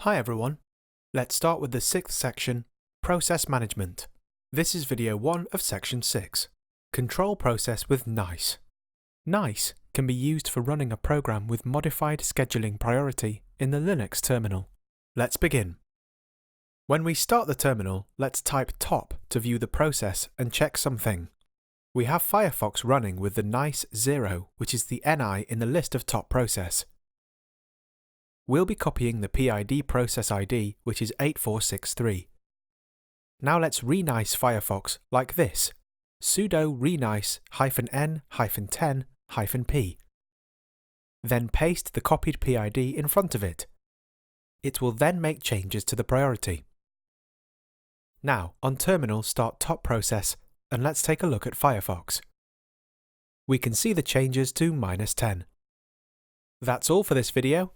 Hi everyone. Let's start with the sixth section, Process Management. This is video 1 of section 6, Control Process with Nice. Nice can be used for running a program with modified scheduling priority in the Linux terminal. Let's begin. When we start the terminal, let's type top to view the process and check something. We have Firefox running with the nice 0, which is the NI in the list of top process. We'll be copying the PID process ID, which is 8463. Now let's renice Firefox like this: sudo renice -n-10-p. Then paste the copied PID in front of it. It will then make changes to the priority. Now, on terminal, start top process, and let's take a look at Firefox. We can see the changes to -10. That's all for this video.